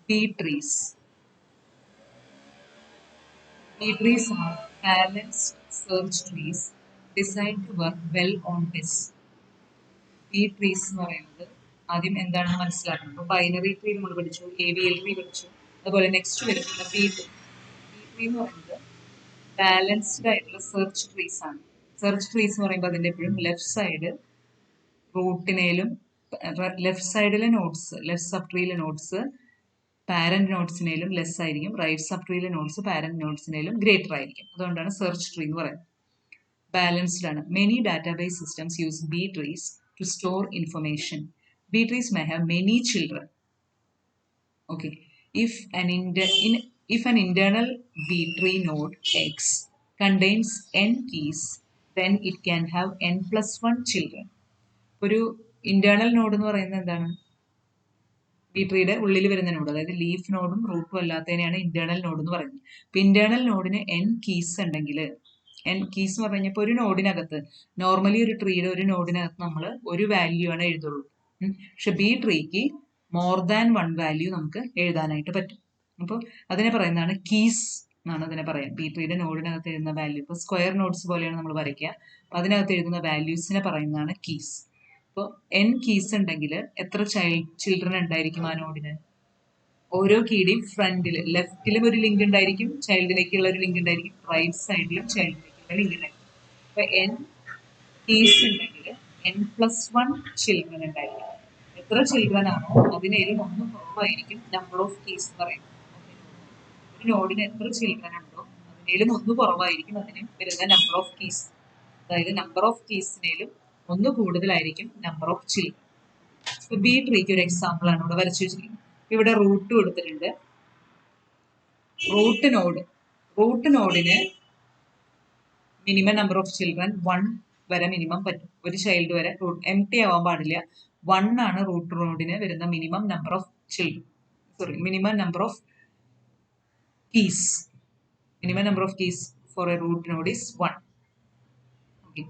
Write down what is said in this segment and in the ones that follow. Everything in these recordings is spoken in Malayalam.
B trees. B trees are balanced search trees designed to work well on this. B trees എന്ന് പറയുന്നത് ആദ്യം എന്താണെന്ന് മനസ്സിലാക്കണം. അപ്പോൾ ബൈനറി ട്രീ നമ്മൾ പഠിച്ചു, AVL ട്രീ പഠിച്ചു. അതുപോലെ നെക്സ്റ്റ് വരുന്നത് ബി ട്രീ. ബി ട്രീ എന്ന് പറയുന്നത് ബാലൻസ്ഡ് ആയിട്ടുള്ള സെർച്ച് ട്രീസ് ആണ്. സെർച്ച് ട്രീസ് എന്ന് പറയുമ്പോൾ അതിൻ്റെ എപ്പോഴും ലെഫ്റ്റ് സൈഡ് റൂട്ടിനേലും ലെഫ്റ്റ് സൈഡിലെ നോട്ട്സ്, ലെഫ്റ്റ് സബ് ട്രീയിലെ നോട്ട്സ് പാരന്റ് നോട്ട്സിനേലും ലെസ് ആയിരിക്കും, റൈറ്റ് സബ് ട്രീയിലെ നോട്ട്സ് പാരന്റ് നോട്ട്സിനേലും ഗ്രേറ്റർ ആയിരിക്കും. അതുകൊണ്ടാണ് സെർച്ച് ട്രീ എന്ന് പറയുന്നത്. ബാലൻസ്ഡ് ആണ്. Many database systems use B trees to store information. B trees may have many children. Okay. If an internal B tree node X contains n keys, then it can have n plus 1 children. ഒരു ഇന്റേണൽ നോഡ് എന്ന് പറയുന്നത് എന്താണ്? ബി ട്രീയുടെ ഉള്ളിൽ വരുന്ന നോഡ്, അതായത് ലീഫ് നോഡും റൂട്ടും അല്ലാത്തതിനെയാണ് ഇന്റേണൽ നോഡ് എന്ന് പറയുന്നത്. ഇപ്പൊ ഇന്റേണൽ നോഡിന് n കീസ് ഉണ്ടെങ്കിൽ, n കീസ് എന്ന് പറഞ്ഞു കഴിഞ്ഞാൽ ഒരു നോഡിനകത്ത്, നോർമലി ഒരു ട്രീയുടെ ഒരു നോഡിനകത്ത് നമ്മൾ ഒരു വാല്യൂ ആണ് എഴുതുള്ളൂ. പക്ഷെ ബി ട്രീക്ക് മോർ ദാൻ വൺ വാല്യൂ നമുക്ക് എഴുതാനായിട്ട് പറ്റും. അപ്പോൾ അതിനെ പറയുന്നതാണ് കീസ് എന്നാണ് അതിനെ പറയാം. ബി ട്രീയുടെ നോഡിനകത്ത് എഴുതുന്ന വാല്യൂ, ഇപ്പോൾ സ്ക്വയർ നോട്ട്സ് പോലെയാണ് നമ്മൾ വരയ്ക്കുക. അപ്പോൾ അതിനകത്ത് എഴുതുന്ന വാല്യൂസിനെ പറയുന്നതാണ് കീസ്. അപ്പോൾ n കീസ് ഉണ്ടെങ്കിൽ എത്ര ചിൽഡ്രൻ ഉണ്ടായിരിക്കും ആ നോഡിന്? ഓരോ കീയുടെയും ഫ്രണ്ടിൽ ലെഫ്റ്റിലും ഒരു ലിങ്ക് ഉണ്ടായിരിക്കും, ചൈൽഡിലേക്കുള്ള ഒരു ലിങ്ക് ഉണ്ടായിരിക്കും, റൈറ്റ് സൈഡിലും ചൈൽഡിലേക്കുള്ള ലിങ്ക് ഉണ്ടായിരിക്കും. അപ്പോൾ n കീസ് ഉണ്ടെങ്കിൽ n+1 ചിൽഡ്രൻ ഉണ്ടായിരിക്കും. എത്ര ചിൽഡ്രൻ ആണോ അതിനേലും ഒന്ന് കുറവായിരിക്കും നമ്പർ ഓഫ് കീസ് എന്ന് പറയുന്നത്. ഒരു നോഡിന് എത്ര ചിൽഡ്രൻ ഉണ്ടോ അതിനേലും ഒന്ന് കുറവായിരിക്കും അതിന് വരുന്ന നമ്പർ ഓഫ് കീസ്. അതായത് നമ്പർ ഓഫ് കീസിനേലും ഒന്ന് കൂടുതലായിരിക്കും നമ്പർ ഓഫ് ചിൽഡ്രൻ. ഇപ്പൊ ബി ട്രീക്ക് ഒരു എക്സാമ്പിൾ ആണ് ഇവിടെ വരച്ചു വെച്ചിരിക്കുന്നത്. ഇവിടെ റൂട്ട് കൊടുത്തിട്ടുണ്ട്. റൂട്ട് നോഡിന് മിനിമം നമ്പർ ഓഫ് ചിൽഡ്രൻ 1 വരെ മിനിമം പറ്റും. ഒരു ചൈൽഡ് വരെ എം ടി ആവാൻ പാടില്ല. 1 ആണ് റൂട്ട് നോഡിന് വരുന്ന minimum number of minimum number of keys. Minimum number of keys for a root node is 1. Okay.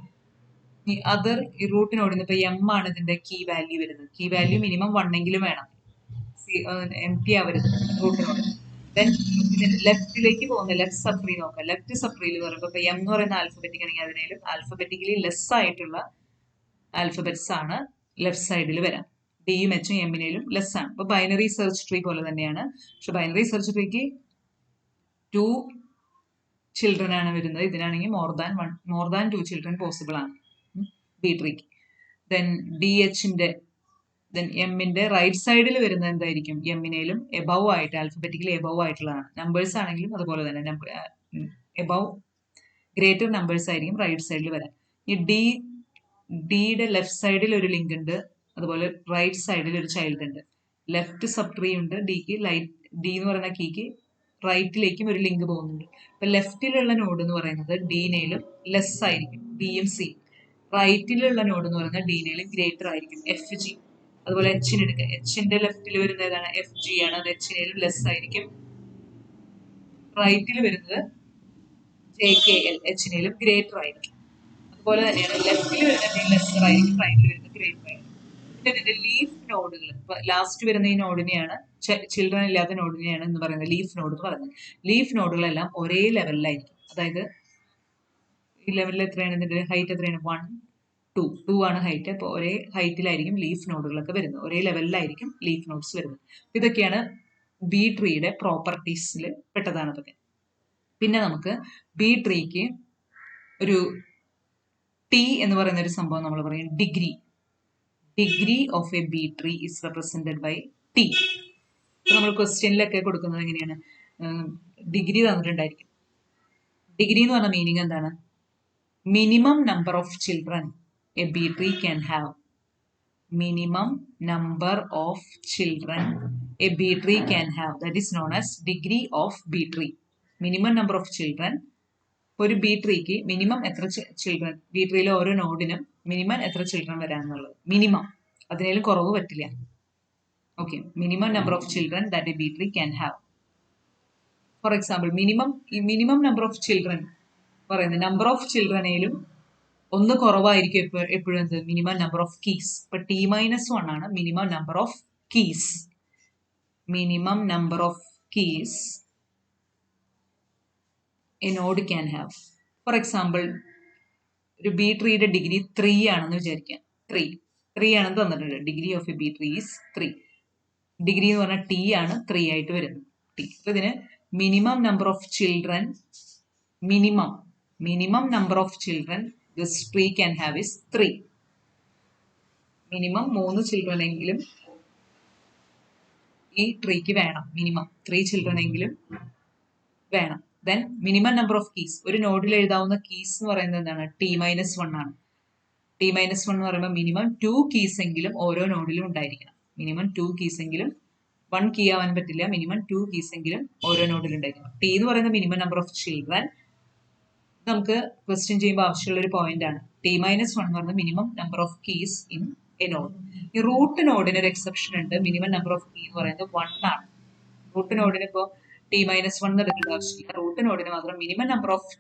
ഈ അതർ ഈ റൂട്ട് നോഡിന് ഇപ്പൊ എം ആണ് ഇതിന്റെ കീ വാല്യൂ വരുന്നത്. കീ വാല്യൂ മിനിമം 1 എങ്കിലും വേണം, എം ടി ആവരുത് റൂട്ട് നോഡ്. ദെൻ ലെഫ്റ്റിലേക്ക് പോകുന്ന ലെഫ്റ്റ് സബ് ട്രീ നോക്കാം. ലെഫ്റ്റ് സബ് ട്രീയിൽ പറയുമ്പോൾ ഇപ്പൊ എം എന്ന് പറയുന്ന ആൽഫബറ്റിക് ആണെങ്കിൽ അതിനേലും ആൽഫബറ്റിക്കലി ലെസ് ആയിട്ടുള്ള ആൽഫബറ്റ്സ് ആണ് ലെഫ്റ്റ് സൈഡിൽ വരാം. ഡിയും എച്ചും എമ്മിനേലും ലെസ് ആണ്. ഇപ്പൊ ബൈനറി സെർച്ച് ട്രീ പോലെ തന്നെയാണ്. പക്ഷെ ബൈനറി സെർച്ച് ട്രീക്ക് 2 ചിൽഡ്രൻ ആണ് വരുന്നത്. ഇതിനാണെങ്കിൽ മോർ ദാൻ 2 ചിൽഡ്രൻ പോസിബിൾ ആണ് ബി ട്രീക്ക്. ദെൻ എമ്മിന്റെ റൈറ്റ് സൈഡിൽ വരുന്നത് എന്തായിരിക്കും? എമ്മിനേലും എബവ് ആയിട്ട്, ആൽഫബറ്റിക്കലി എബവ് ആയിട്ടുള്ളതാണ്. നമ്പേഴ്സ് ആണെങ്കിലും അതുപോലെ തന്നെ എബവ് ഗ്രേറ്റർ നമ്പേഴ്സ് ആയിരിക്കും റൈറ്റ് സൈഡിൽ വരാൻ. ഈ ഡിയുടെ ലെഫ്റ്റ് സൈഡിൽ ഒരു ലിങ്ക് ഉണ്ട്, അതുപോലെ റൈറ്റ് സൈഡിൽ ഒരു ചൈൽഡ് ഉണ്ട്. ലെഫ്റ്റ് സബ് ട്രീ ഉണ്ട്. ഡി എന്ന് പറയുന്ന കീക്ക് റൈറ്റിലേക്കും ഒരു ലിങ്ക് പോകുന്നുണ്ട്. അപ്പൊ ലെഫ്റ്റിലുള്ള നോഡ് എന്ന് പറയുന്നത് ഡിനേലും ലെസ് ആയിരിക്കും, ഡിയും സി. റൈറ്റിലുള്ള നോഡ് എന്ന് പറയുന്നത് ഡിനേലും ഗ്രേറ്റർ ആയിരിക്കും, എഫ് ജി. അതുപോലെ എച്ചിന് എടുക്കുക. എച്ചിന്റെ ലെഫ്റ്റിൽ വരുന്നത് ഏതാണ്? എഫ് ജി ആണ്. അത് എച്ചിനേലും ലെസ് ആയിരിക്കും. റൈറ്റിൽ വരുന്നത് JKL, എച്ചിനേലും ഗ്രേറ്റർ ആയിരിക്കും. അതുപോലെ തന്നെയാണ് ലെഫ്റ്റിൽ വരുന്നത് ലെസ്സർ ആയിരിക്കും, റൈറ്റിൽ വരുന്നത് ഗ്രേറ്റർ ആയിരിക്കും. പിന്നെ ഇതിന്റെ ലീഫ് നോഡുകൾ, ഇപ്പൊ ലാസ്റ്റ് വരുന്ന ഈ നോഡിനെയാണ്, ചിൽഡ്രൻ ഇല്ലാത്ത നോഡിനെയാണ് എന്ന് പറയുന്നത് ലീഫ് നോഡ് എന്ന് പറയുന്നത്. ലീഫ് നോഡുകളെല്ലാം ഒരേ ലെവലിലായിരിക്കും. അതായത് ഈ ലെവലിൽ എത്രയാണ്? ഇതിന്റെ ഹൈറ്റ് എത്രയാണ്? 1, 2 ആണ് ഹൈറ്റ്. അപ്പോൾ ഒരേ ഹൈറ്റിലായിരിക്കും ലീഫ് നോഡുകളൊക്കെ വരുന്നത്, ഒരേ ലെവലിലായിരിക്കും ലീഫ് നോഡ്സ് വരുന്നത്. ഇതൊക്കെയാണ് ബി ട്രീയുടെ പ്രോപ്പർട്ടീസിൽ പെട്ടതാണ് ഇതൊക്കെ. പിന്നെ നമുക്ക് ബി ട്രീക്ക് ഒരു ടി എന്ന് പറയുന്ന ഒരു സംഭവം നമ്മൾ പറയും, degree of a B tree is represented by T. നമ്മൾ ക്വസ്റ്റ്യനിലൊക്കെ കൊടുക്കുന്നത് എങ്ങനെയാണ്? ഡിഗ്രി തന്നിട്ടുണ്ടായിരിക്കും. ഡിഗ്രി എന്ന് പറഞ്ഞ മീനിങ് എന്താണ്? Minimum number of children A B tree can have. Minimum number of children A B tree can have, that is known as degree of B tree. Minimum number of children, ഒരു ബി ട്രീക്ക് മിനിമം എത്ര ചിൽഡ്രൻ, ബി ട്രീയിലെ ഓരോ നോഡിനും മിനിമം എത്ര ചിൽഡ്രൻ വരാന്നുള്ളത്. മിനിമം, അതിനേലും കുറവ് പറ്റില്ല. Okay. Minimum number of children that A B tree can have. For example, minimum number of children പറയുന്നത് നമ്പർ ഓഫ് ചിൽഡ്രനേലും ഒന്ന് കുറവായിരിക്കും എപ്പോഴും എന്ത്? Minimum number of keys. ഇപ്പൊ T-1 ആണ് minimum number of keys. minimum number of keys a node can have. For example, ഒരു ബി ട്രീയുടെ ഡിഗ്രി 3 ആണെന്ന് വിചാരിക്കാം. 3 ആണെന്ന് തന്നിട്ടുണ്ട്. Degree of a B tree is 3. Degree എന്ന് പറഞ്ഞാൽ ടി ആണ് 3 ആയിട്ട് വരുന്നത്. ടി. അപ്പൊ ഇതിന് minimum number of children minimum number of children this tree can have is 3. Minimum 3 children എങ്കിലും ഈ ട്രീക്ക് വേണം. മിനിമം 3 ചിൽഡ്രൻ എങ്കിലും വേണം. Then minimum number of keys, ഒരു നോഡിൽ എഴുതാവുന്ന കീസ് എന്ന് പറയുന്നത് എന്താണ്? T-1 ആണ്. T-1 എന്ന് പറയുമ്പോൾ മിനിമം 2 കീസ് എങ്കിലും ഓരോ നോഡിലും ഉണ്ടായിരിക്കണം. മിനിമം 2 കീസ് എങ്കിലും 1 കീ ആവാൻ പറ്റില്ല. മിനിമം 2 കീസ് എങ്കിലും ഓരോ നോഡിലും ഉണ്ടായിരിക്കണം. ടി എന്ന് പറയുന്ന മിനിമം നമ്പർ ഓഫ് ചിൽഡ്രൻ നമുക്ക് ക്വസ്റ്റ്യൻ ചെയ്യുമ്പോൾ ആവശ്യമുള്ള ഒരു പോയിന്റ് ആണ്. T-1 എന്ന് പറയുന്നത് minimum number of keys in a node. ഈ റൂട്ട് നോഡിന് ഒരു എക്സെപ്ഷൻ ഉണ്ട്. മിനിമം നമ്പർ ഓഫ് കീ എന്ന് പറയുന്നത് 1 ആണ്. റൂട്ട് നോഡിന് ഇപ്പോൾ T-1 എടുക്കേണ്ട ആവശ്യമില്ല. റൂട്ട് നോഡിന് മാത്രം മിനിമം നമ്പർ ഓഫ്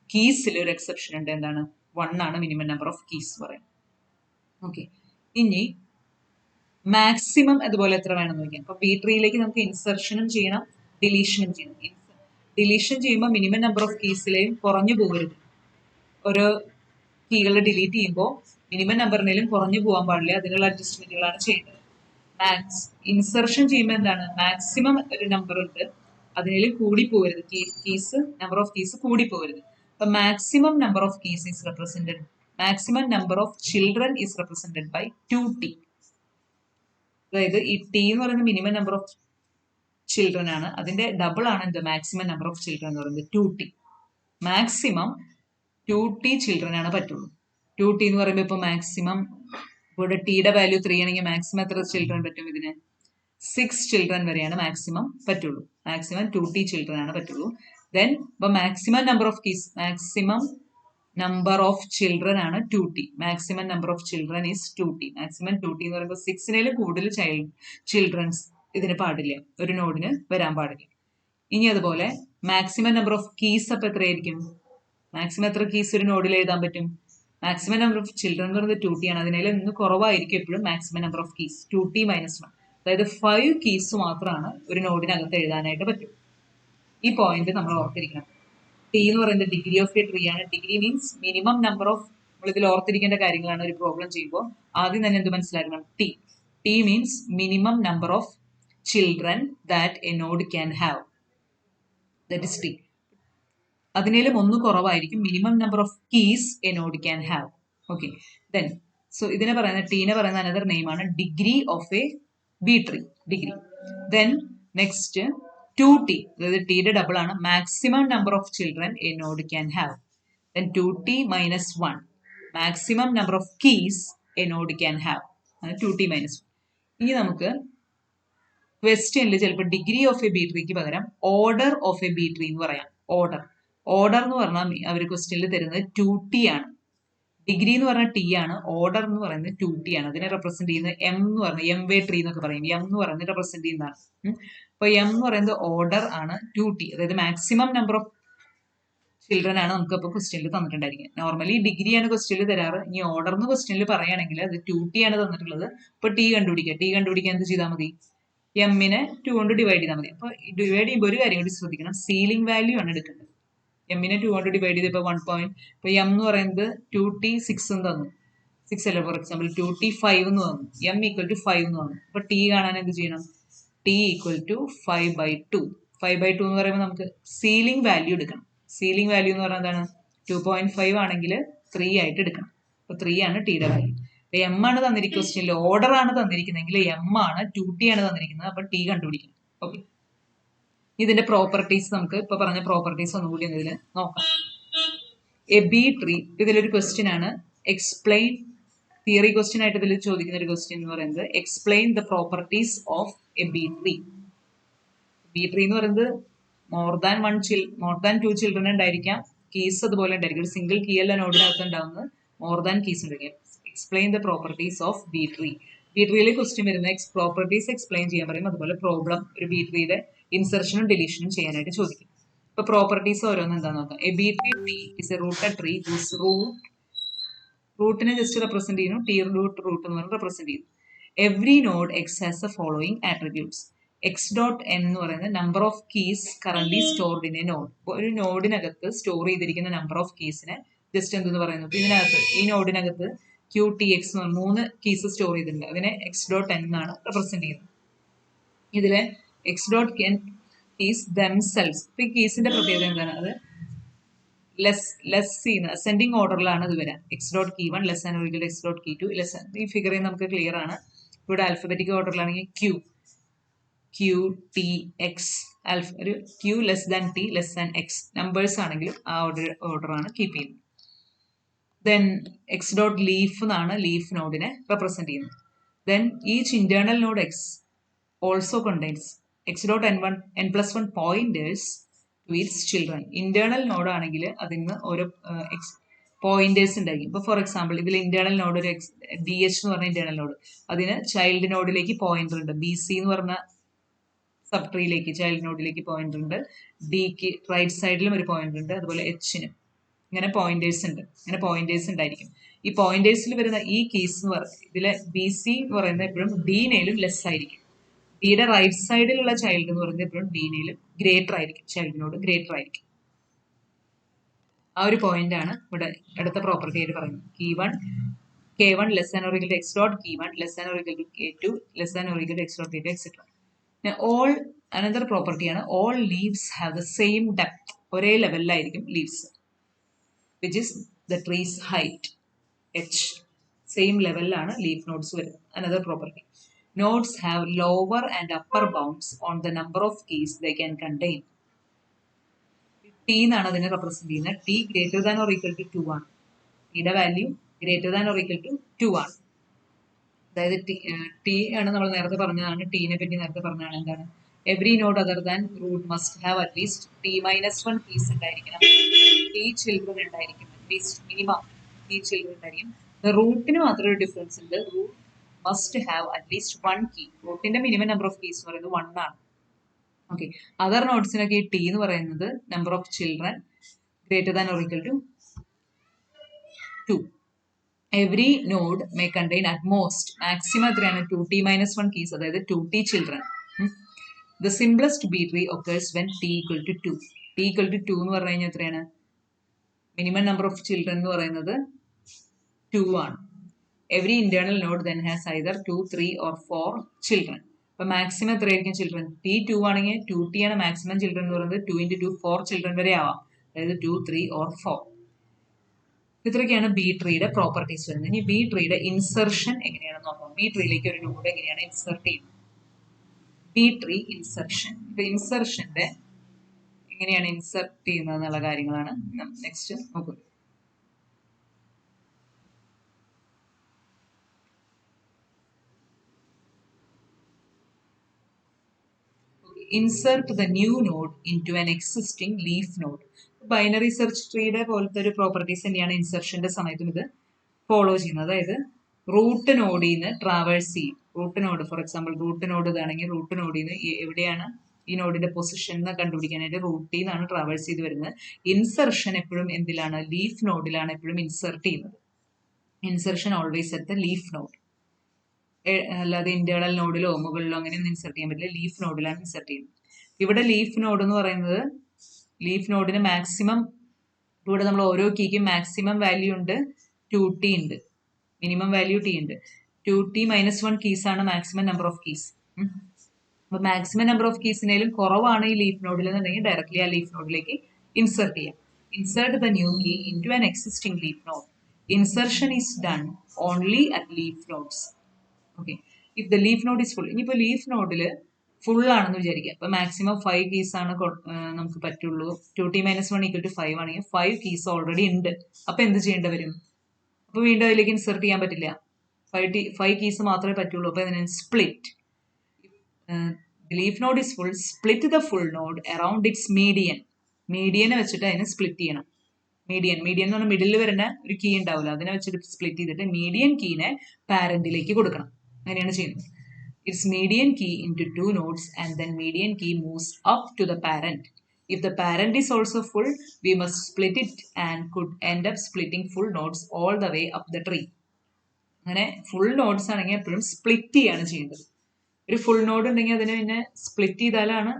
കീസിൽ ഒരു എക്സെപ്ഷൻ ഉണ്ട്. എന്താണ്? 1 ആണ് മിനിമം നമ്പർ ഓഫ് കീസ് പറയുന്നത്. ഓക്കെ, ഇനി മാക്സിമം അതുപോലെ എത്ര വേണമെന്ന് നോക്കാം. അപ്പൊ ബി ട്രീയിലേക്ക് നമുക്ക് ഇൻസെർഷനും ചെയ്യണം, ഡിലീഷനും ചെയ്യണം. ഡിലീഷൻ ചെയ്യുമ്പോൾ മിനിമം നമ്പർ ഓഫ് കീസിലെയും കുറഞ്ഞു പോകരുത്. ഓരോ കീകൾ ഡിലീറ്റ് ചെയ്യുമ്പോൾ മിനിമം നമ്പറിനേലും കുറഞ്ഞു പോകാൻ പാടില്ല. അതിനുള്ള അഡ്ജസ്റ്റ്മെന്റുകളാണ് ചെയ്യുന്നത്. ഇൻസെർഷൻ ചെയ്യുമ്പോൾ എന്താണ്? മാക്സിമം ഒരു നമ്പർ ഉണ്ട്, അതിനേലും കൂടി പോകരുത്. കീസ് നമ്പർ ഓഫ് കീസ് കൂടി പോകരുത്. അപ്പൊ maximum number of keys is represented, maximum number of children is represented by 2t. അതായത് ഈ ടി എന്ന് പറയുന്നത് മിനിമം നമ്പർ ഓഫ് ചിൽഡ്രൻ ആണ്, അതിന്റെ ഡബിൾ ആണ് എന്ത്? മാക്സിമം നമ്പർ ഓഫ് ചിൽഡ്രൻ എന്ന് പറയുന്നത് 2t. മാക്സിമം 2t ചിൽഡ്രൻ ആണ് പറ്റുള്ളൂ. 2t എന്ന് പറയുമ്പോൾ ഇപ്പൊ മാക്സിമം ഇവിടെ ടിയുടെ വാല്യൂ 3 ആണെങ്കിൽ മാക്സിമം എത്ര ചിൽഡ്രൻ പറ്റും? ഇതിന് 6 ചിൽഡ്രൻ വരെയാണ് മാക്സിമം പറ്റുള്ളൂ. മാക്സിമം 2t ചിൽഡ്രൻ ആണ് പറ്റുള്ളൂ. ദെൻ ഇപ്പൊ maximum number of keys, maximum number of children ആണ് 2t. Maximum number of children is 2t. Maximum 2t എന്ന് പറയുമ്പോൾ 6-നേലും കൂടുതൽ ചിൽഡ്രൻസ് ഇതിന് പാടില്ല, ഒരു നോഡിന് വരാൻ പാടില്ല. ഇനി അതുപോലെ മാക്സിമം നമ്പർ ഓഫ് കീസ് അപ്പൊ എത്രയായിരിക്കും? മാക്സിമം എത്ര കീസ് ഒരു നോഡിൽ എഴുതാൻ പറ്റും? മാക്സിമം നമ്പർ ഓഫ് ചിൽഡ്രൻ എന്ന് പറയുന്നത് 2t ആണ്. അതിനേലും ഇന്ന് കുറവായിരിക്കും എപ്പോഴും maximum number of keys 2t-1. അതായത് 5 കീസ് മാത്രമാണ് ഒരു നോഡിനകത്ത് എഴുതാനായിട്ട് പറ്റും. ഈ പോയിന്റ് നമ്മൾ ഓർത്തിരിക്കണം. ടി എന്ന് പറയുന്നത് ഡിഗ്രി ഓഫ് എ ട്രീ ആണ്. Degree means minimum number of, നമ്മൾ ഇതിൽ ഓർത്തിരിക്കേണ്ട കാര്യങ്ങളാണ് ഒരു പ്രോബ്ലം ചെയ്യുമ്പോൾ. ആദ്യം തന്നെ എന്ത് മനസ്സിലാക്കണം? T means minimum number of children that a node can have, that is T. അതിനേലും ഒന്ന് കുറവായിരിക്കും minimum number of keys a node can have. Okay, then so ഇതിനെ പറയുന്ന ടീനെ പറയുന്ന അനദർ നെയിം ആണ് degree of a B tree. Degree. Then next 2t, അതായത് ടിയുടെ ഡബിൾ ആണ് maximum number of children a node can have. Then 2t-1 maximum number of keys a node can have. 2t-1. ഇനി നമുക്ക് ക്വസ്റ്റ്യനിൽ ചിലപ്പോൾ ഡിഗ്രി ഓഫ് എ ബി ട്രീക്ക് പകരം order of a B tree എന്ന് പറയാം. ഓർഡർ എന്ന് പറഞ്ഞാൽ അവർ ക്വസ്റ്റ്യനിൽ തരുന്നത് 2t ആണ്. ഡിഗ്രി എന്ന് പറഞ്ഞാൽ ടി ആണ്, ഓർഡർ എന്ന് പറയുന്നത് 2t ആണ്. അതിനെ റെപ്രസെന്റ് ചെയ്യുന്നത് എം എന്ന് പറയുന്നത് എം വേ ട്രീ എന്നൊക്കെ പറയും. എം എന്ന് പറയുന്നത് റെപ്രസെന്റ് ചെയ്യുന്നതാണ്. അപ്പൊ എം എന്ന് പറയുന്നത് ഓർഡർ ആണ് 2t, അതായത് മാക്സിമം നമ്പർ ഓഫ് ചിൽഡ്രൻ ആണ് നമുക്ക് അപ്പോൾ ക്വസ്റ്റ്യനിൽ തന്നിട്ടുണ്ടായിരിക്കും. നോർമലി ഡിഗ്രിയാണ് ക്വസ്റ്റ്യനിൽ തരാറ്. ഇനി ഓർഡർ എന്ന് ക്വസ്റ്റ്യനിൽ പറയുകയാണെങ്കിൽ അത് 2t ആണ് തന്നിട്ടുള്ളത്. ഇപ്പൊ ടി കണ്ടുപിടിക്കാൻ എന്ത് ചെയ്താൽ മതി? എമ്മിനെ 2 കൊണ്ട് ഡിവൈഡ് ചെയ്താൽ മതി. അപ്പൊ ഡിവൈഡ് ചെയ്യുമ്പോൾ ഒരു കാര്യം കൂടി ശ്രദ്ധിക്കണം, സീലിംഗ് വാല്യൂ ആണ് എടുക്കേണ്ടത്. എമ്മിനെ 2 കൊണ്ട് ഡിവൈഡ് ചെയ്ത് ഇപ്പൊ 1. ഇപ്പൊ എം എന്ന് പറയുന്നത് 2t-6 എന്ന് തന്നു. 6 അല്ല, ഫോർ എക്സാമ്പിൾ 2t-5 എന്ന് തന്നു. എം ഈക്വൽ ടു 5 എന്ന് തന്നു. അപ്പൊ ടി കാണാൻ എന്ത് ചെയ്യണം? T equal to 5/2. 5/2 എന്ന് പറയുമ്പോൾ നമുക്ക് സീലിംഗ് വാല്യൂ എടുക്കണം. സീലിംഗ് വാല്യൂ എന്ന് പറഞ്ഞാൽ എന്താണ്? 2.5 ആണെങ്കിൽ 3 ആയിട്ട് എടുക്കണം. അപ്പൊ 3 ആണ് ടിയുടെ വാല്യൂ. എം ആണ് തന്നിരിക്കുന്ന ക്വസ്റ്റ്യനിൽ, ഓർഡർ ആണ് തന്നിരിക്കുന്നതെങ്കിൽ എം ആണ്, 2t ആണ് തന്നിരിക്കുന്നത്. അപ്പൊ ടി കണ്ടുപിടിക്കണം. ഓക്കെ, ഇതിന്റെ പ്രോപ്പർട്ടീസ് നമുക്ക് ഇപ്പൊ പറഞ്ഞ പ്രോപ്പർട്ടീസ് ഒന്നുകൂടി ഇതിൽ നോക്കാം. എ ബി ട്രീ, ഇതിലൊരു ക്വസ്റ്റ്യൻ ആണ്. എക്സ്പ്ലെയിൻ, തിയറി ക്വസ്റ്റ്യൻ ആയിട്ട് ഇതിൽ ചോദിക്കുന്ന ഒരു ക്വസ്റ്റ്യൻ എന്ന് പറയുന്നത് explain the properties of a B tree. B tree എന്ന് പറയുന്നത് മോർ ദാൻ 2 ചിൽഡ്രൻ ഉണ്ടായിരിക്കാം. കീസ് അതുപോലെ ഉണ്ടായിരിക്കും. ഒരു സിംഗിൾ കീ അല്ല നോഡിനകത്ത് ഉണ്ടാവുന്നത്, മോർ ദാൻ കീസ് ഉണ്ടായിരിക്കും. Explain the properties of B tree. B ട്രീയിലെ ക്വസ്റ്റ്യൻ വരുന്ന പ്രോപ്പർട്ടീസ് എക്സ്പ്ലെയിൻ ചെയ്യാൻ പറയും. അതുപോലെ പ്രോബ്ലം, ഒരു ബി ട്രീയുടെ ഇൻസെർഷനും ഡിലീഷനും ചെയ്യാനായിട്ട് ചോദിക്കും. ഇപ്പൊ പ്രോപ്പർട്ടീസ് ഓരോന്ന് എന്താന്ന് നോക്കാം. A B tree is a rooted tree whose റൂട്ടിനെ ജസ്റ്റ് റെപ്രസെന്റ് ചെയ്യുന്നു. ടി റൂട്ട് എന്ന് പറഞ്ഞ് റെപ്രസെന്റ് ചെയ്യുന്നു. Every node x has the following attributes. X dot n എന്ന് പറയുന്നത് number of keys current stored in a node. ഒരു നോഡിനകത്ത് സ്റ്റോർ ചെയ്തിരിക്കുന്ന നമ്പർ ഓഫ് കീസിനെ ജസ്റ്റ് എന്തെന്ന് പറയുന്നത്, ഇതിനകത്ത് ഈ നോഡിനകത്ത് ക്യൂ ടി എക്സ് എന്ന് പറഞ്ഞ 3 കീസ് സ്റ്റോർ ചെയ്തിട്ടുണ്ട്. അതിനെ എക്സ് ഡോട്ട് എൻ എന്നാണ് റെപ്രസെന്റ് ചെയ്യുന്നത്. ഇതിലെ X dot N keys themselves. ഇപ്പൊ ഈ കീസിന്റെ പ്രത്യേകത എന്താണ്? അത് ലെസ് ചെയ്യുന്ന അസെൻഡിങ് ഓർഡറിലാണ് ഇത് വരാം. X dot key 1 less and ഒരിക്കൽ എക്സ് ഡോട്ട് കീ 2 ലെസ്. ഈ ഫിഗറിൽ നമുക്ക് ക്ലിയർ ആണ്. ഇവിടെ ആൽഫബറ്റിക് ഓർഡറിലാണെങ്കിൽ ക്യൂ ടി എക്സ് ഒരു Q less than T less than X numbers ആണെങ്കിലും ആ ഓർഡറാണ് കീപ്പ് ചെയ്യുന്നത്. ദെൻ എക്സ് ഡോട്ട് ലീഫ് എന്നാണ് ലീഫ് നോഡിനെ റെപ്രസെന്റ് ചെയ്യുന്നത്. Then each internal node X also contains X dot n plus 1 pointers to its children. Internal node ആണെങ്കിൽ അതിന് ഓരോ പോയിന്റേഴ്സ് ഉണ്ടായിരിക്കും. ഇപ്പൊ ഫോർ എക്സാമ്പിൾ ഇതിൽ ഇന്റേണൽ നോഡ് ഒരു ഡി എച്ച് എന്ന് പറഞ്ഞ ഇന്റേണൽ നോഡ്, അതിന് ചൈൽഡ് നോഡിലേക്ക് പോയിന്റർ ഉണ്ട്. ബി സി എന്ന് പറഞ്ഞ സബ് ട്രീയിലേക്ക് ചൈൽഡ് നോഡിലേക്ക് പോയിന്റർ ഉണ്ട്. ഡിക്ക് റൈറ്റ് സൈഡിലും ഒരു പോയിന്റർ ഉണ്ട്. അതുപോലെ എച്ചിനും ഇങ്ങനെ പോയിന്റേഴ്സ് ഉണ്ട്. ഇങ്ങനെ പോയിന്റേഴ്സ് ഉണ്ടായിരിക്കും. ഈ പോയിന്റേഴ്സിൽ വരുന്ന ഈ കീസ് എന്ന് പറയുന്നത് ഇതിലെ ബി സി എന്ന് പറയുന്നത് എപ്പോഴും ഡിനേലും ലെസ് ആയിരിക്കും. ഡിയുടെ റൈറ്റ് സൈഡിലുള്ള ചൈൽഡ് എന്ന് പറയുന്നത് എപ്പോഴും ഡിനേലും ഗ്രേറ്റർ ആയിരിക്കും. ചൈൽഡിനോട് ഗ്രേറ്റർ ആയിരിക്കും. ആ ഒരു പോയിന്റ് ആണ് ഇവിടെ അടുത്ത പ്രോപ്പർട്ടി ആയിട്ട് പറയുന്നത്. k1 less than or equal to x dot k1 less than or equal to k2 less than or equal to x dot k2 etcetera. All another പ്രോപ്പർട്ടിയാണ് all leaves have the same depth. ഒരേ ലെവലിലായിരിക്കും leaves, which is the tree's height h. Same ലെവലിലാണ് ലീഫ് നോഡ്സ് വരുന്നത്. Another property, nodes have lower and upper bounds on the number of keys they can contain. T എന്നാണ് അതിനെ റെപ്രസെന്റ് ചെയ്യുന്നത്. T greater than or equal to 2 ആണ്. ടിയുടെ value greater than or equal to 2 ആണ്. അതായത് ടി ആണ് നമ്മൾ നേരത്തെ പറഞ്ഞതാണ്. ടീനെ പറ്റി നേരത്തെ പറഞ്ഞതാണ്. എന്താണ്? Every node other than root must have at least t-1 keys ഉണ്ടായിരിക്കണം. ടി ചിൽഡ്രൻ ഉണ്ടായിരിക്കും. അറ്റ്ലീസ്റ്റ് മിനിമം ടി ചിൽഡ്രൻ ഉണ്ടായിരിക്കും. റൂട്ടിന് മാത്രം ഒരു ഡിഫറൻസ് ഉണ്ട്. Root must have at least 1 key. റൂട്ടിന്റെ മിനിമം നമ്പർ ഓഫ് കീസ് എന്ന് പറയുന്നത് 1 ആണ്. ഓക്കെ, അതർ നോഡ്സിനൊക്കെ ഈ ടി എന്ന് പറയുന്നത് number of children greater than or equal to 2. Every node may contain at most maximum എത്രയാണ്? 2t-1 കീസ്, അതായത് 2t children. The simplest B tree occurs when t equal to 2. t equal to 2 എന്ന് പറഞ്ഞു കഴിഞ്ഞാൽ എത്രയാണ്? മിനിമം നമ്പർ ഓഫ് ചിൽഡ്രൻ എന്ന് പറയുന്നത് 2 ആണ്. Every internal node then has either 2, 3 or 4 children. അപ്പൊ മാക്സിമം എത്രയായിരിക്കും ചിൽഡ്രൻ? ടി 2 ആണെങ്കിൽ 2t ആണ് മാക്സിമം ചിൽഡ്രൻ എന്ന് പറയുന്നത്. 2 × 2 4 ചിൽഡ്രൻ വരെ ആവാം. അതായത് 2, 3 or 4. ഇത്രയൊക്കെയാണ് ബി ട്രീയുടെ പ്രോപ്പർട്ടീസ് വരുന്നത്. ഇനി ബി ട്രീയുടെ ഇൻസെർഷൻ എങ്ങനെയാണെന്ന് നോക്കാം. ബി ട്രീയിലേക്ക് ഒരു നോഡ് എങ്ങനെയാണ് ഇൻസെർട്ട് ചെയ്യുന്നത്? B tree insertion. ഇപ്പൊ ഇൻസെർഷന്റെ എങ്ങനെയാണ് ഇൻസെർട്ട് ചെയ്യുന്നത് എന്നുള്ള കാര്യങ്ങളാണ് നെക്സ്റ്റ് നോക്കുന്നത്. Insert the new node into an existing leaf node. Binary search ട്രീയുടെ പോലത്തെ ഒരു പ്രോപ്പർട്ടീസ് തന്നെയാണ് ഇൻസെർഷന്റെ സമയത്തും ഇത് ഫോളോ ചെയ്യുന്നത്. അതായത് റൂട്ട് നോഡിൽ നിന്ന് ട്രാവേഴ്സ് ചെയ്യും. Root node for example root node ഇതാണെങ്കിൽ റൂട്ട് നോഡിൽ നിന്ന് എവിടെയാണ് ഈ നോഡിന്റെ പൊസിഷൻ എന്ന് കണ്ടുപിടിക്കാനായിട്ട് റൂട്ടിൽ നിന്നാണ് ട്രാവേഴ്സ് ചെയ്ത് വരുന്നത്. ഇൻസെർഷൻ എപ്പോഴും എന്തിലാണ്? ലീഫ് നോഡിലാണ് എപ്പോഴും ഇൻസെർട്ട് ചെയ്യുന്നത്. Insertion always at the leaf node. അല്ലാതെ ഇന്റേണൽ നോഡിലോ മുകളിലോ അങ്ങനെയൊന്നും ഇൻസെർട്ട് ചെയ്യാൻ പറ്റില്ല. ലീഫ് നോഡിലാണ് ഇൻസെർട്ട് ചെയ്യുന്നത്. ഇവിടെ ലീഫ് നോഡ് എന്ന് പറയുന്നത് ലീഫ് നോഡിന് മാക്സിമം, ഇവിടെ നമ്മൾ ഓരോ കീക്കും മാക്സിമം വാല്യൂ ഉണ്ട്, 2t ഉണ്ട്, മിനിമം വാല്യൂ t ഉണ്ട്. 2t-1 കീസ് ആണ് മാക്സിമം നമ്പർ ഓഫ് കീസ്. അപ്പൊ മാക്സിമം നമ്പർ ഓഫ് കീസിനേലും കുറവാണ് ഈ ലീഫ് നോഡിൽ എന്നുണ്ടെങ്കിൽ ഡയറക്ട്ലി ആ ലീഫ് നോഡിലേക്ക് ഇൻസെർട്ട് ചെയ്യാം. Insert the new key into an existing leaf node. Insertion is done only at leaf nodes. Okay, if the leaf node is full. ഇനിയിപ്പോൾ ലീഫ് നോഡിൽ ഫുൾ ആണെന്ന് വിചാരിക്കുക. അപ്പൊ മാക്സിമം 5 കീസ് ആണ് നമുക്ക് പറ്റുള്ളൂ. 2t-1 ഈക്വൽ ടു 5 ആണെങ്കിൽ 5 കീസ് ഓൾറെഡി ഉണ്ട്. അപ്പൊ എന്ത് ചെയ്യേണ്ടി വരും? അപ്പൊ വീണ്ടും അതിലേക്ക് ഇൻസെർട്ട് ചെയ്യാൻ പറ്റില്ല. 5 കീസ് മാത്രമേ പറ്റുള്ളൂ. അപ്പൊ അതിന് split. Leaf node is full, split the full node around its median. മീഡിയനെ വെച്ചിട്ട് അതിനെ സ്പ്ലിറ്റ് ചെയ്യണം. മീഡിയൻ എന്ന് പറഞ്ഞാൽ മിഡിൽ വരുന്ന ഒരു കീ ഉണ്ടാവില്ല, അതിനെ വെച്ചിട്ട് സ്പ്ലിറ്റ് ചെയ്തിട്ട് മീഡിയൻ കീനെ പാരന്റിലേക്ക് കൊടുക്കണം. അങ്ങനെയാണ് ചെയ്യുന്നത്. Its median key into 2 nodes and then median key moves up to the parent. If the parent is also full, we must split it and could end up splitting full nodes all the way up the tree. അങ്ങനെ ഫുൾ നോഡ്സ് ആണെങ്കിൽ എപ്പോഴും സ്പ്ലിറ്റ് ചെയ്യാണ് ചെയ്യേണ്ടത്. ഒരു ഫുൾ നോഡ് ഉണ്ടെങ്കിൽ അതിനെ പിന്നെ സ്പ്ലിറ്റ് ചെയ്താലാണ്